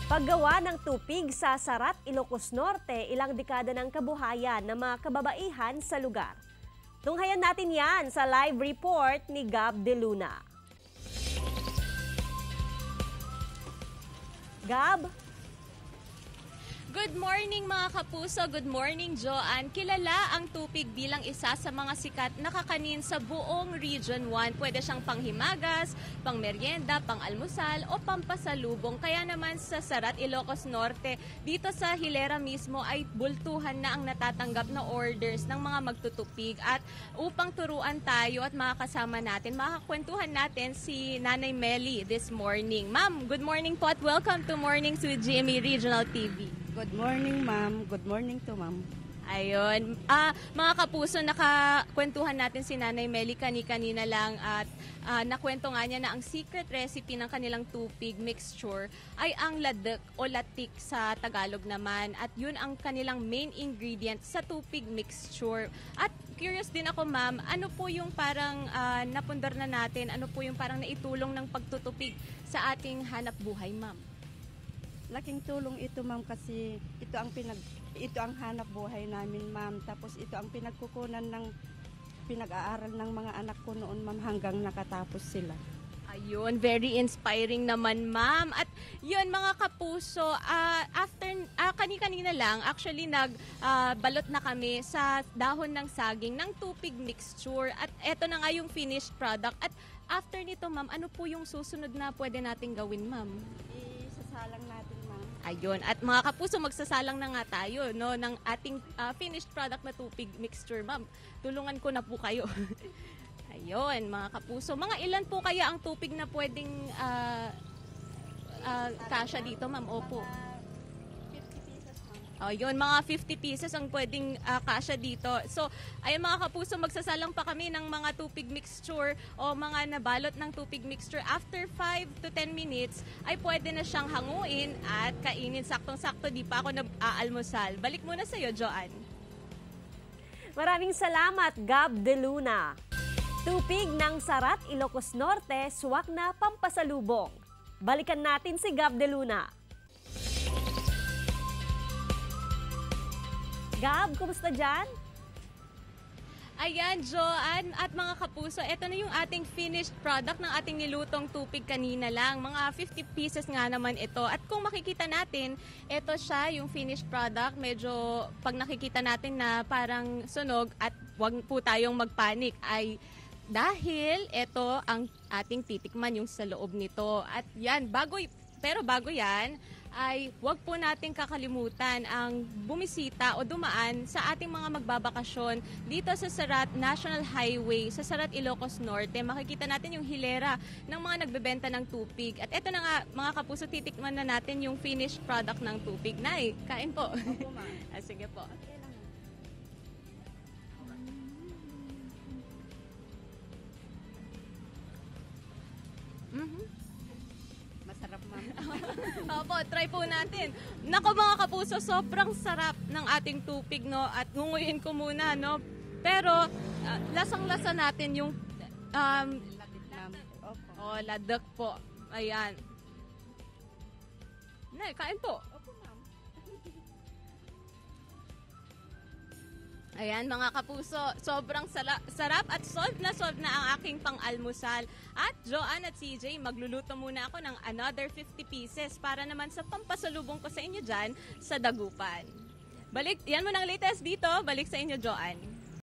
Paggawa ng tupig sa Sarat, Ilocos Norte, ilang dekada ng kabuhayan ng mga kababaihan sa lugar. Tunghayan natin yan sa live report ni Gab De Luna. Gab? Good morning mga kapuso, good morning Joanne. Kilala ang tupig bilang isa sa mga sikat na kakanin sa buong Region 1. Pwede siyang panghimagas, pangmeryenda, pangalmusal o pampasalubong. Kaya naman sa Sarat, Ilocos Norte, dito sa Hilera mismo ay bultuhan na ang natatanggap na orders ng mga magtutupig. At upang turuan tayo at makakasama natin, makakwentuhan natin si Nanay Melly this morning. Ma'am, good morning po at welcome to Mornings with GMA Regional TV. Good morning, ma'am. Good morning to ma'am. Ayun. Mga kapuso, nakakwentuhan natin si Nanay Melly kanina lang at nakwento nga niya na ang secret recipe ng kanilang tupig mixture ay ang ladek o latik sa Tagalog naman. At yun ang kanilang main ingredient sa tupig mixture. At curious din ako, ma'am, ano po yung parang napundar na natin, ano po yung parang naitulong ng pagtutupig sa ating hanap buhay, ma'am? Laking tulong ito, ma'am, kasi ito ang hanap buhay namin, ma'am. Tapos ito ang pinagkukunan ng pinag-aaral ng mga anak ko noon, ma'am, hanggang nakatapos sila. Ayun, very inspiring naman, ma'am. At yun, mga kapuso, kanina lang, actually nagbalot na kami sa dahon ng saging ng tupig mixture. At eto na nga yung finished product. At after nito, ma'am, ano po yung susunod na pwede nating gawin, ma'am? Isasalang natin, ma'am. Ayun, at mga kapuso, magsasalang na nga tayo ng ating finished product na tupig mixture, ma'am. Tulungan ko na po kayo. Ayun, mga kapuso. Mga ilan po kaya ang tupig na pwedeng kasya dito, ma'am? Opo. 50 pieces, ma'am. Ayun, mga 50 pieces ang pwedeng kasya dito. So, ayun mga kapuso, magsasalang pa kami ng mga tupig mixture o mga nabalot ng tupig mixture. After 5 to 10 minutes, ay pwede na siyang hanguin at kainin. Saktong-sakto, di pa ako nag-aalmusal. Balik muna sa'yo, Joanne. Maraming salamat, Gab De Luna. Tupig ng Sarat, Ilocos Norte, suwak na pampasalubong. Balikan natin si Gab De Luna. Gab, kumusta dyan? Ayan, Joanne at mga kapuso, ito na yung ating finished product ng ating nilutong tupig kanina lang. Mga 50 pieces nga naman ito. At kung makikita natin, ito siya yung finished product. Medyo pag nakikita natin na parang sunog at wag po tayong magpanik ay dahil ito ang ating titikman yung sa loob nito. At yan, bago yan, ay huwag po nating kakalimutan ang bumisita o dumaan sa ating mga magbabakasyon dito sa Sarat National Highway, sa Sarat, Ilocos Norte. Makikita natin yung hilera ng mga nagbebenta ng tupig. At eto na nga, mga kapuso, titikman na natin yung finished product ng tupig. Nay, kain po. Opo, ma'am. Sige po. Masarap, ma'am. Opo, try po natin. Nako mga kapuso, sobrang sarap ng ating tupig, no? At ngunguyin ko muna, no? Pero lasang-lasa natin yung Lapit, ma'am. Opo. ladek po. Ayan. Nay, kain po. Opo, ma'am. Ayan mga kapuso, sobrang sarap at solve na ang aking pang-almusal. At Joanne at CJ, magluluto muna ako ng another 50 pieces para naman sa pampasalubong ko sa inyo dyan sa Dagupan. Yan mo ng latest dito, balik sa inyo, Joanne.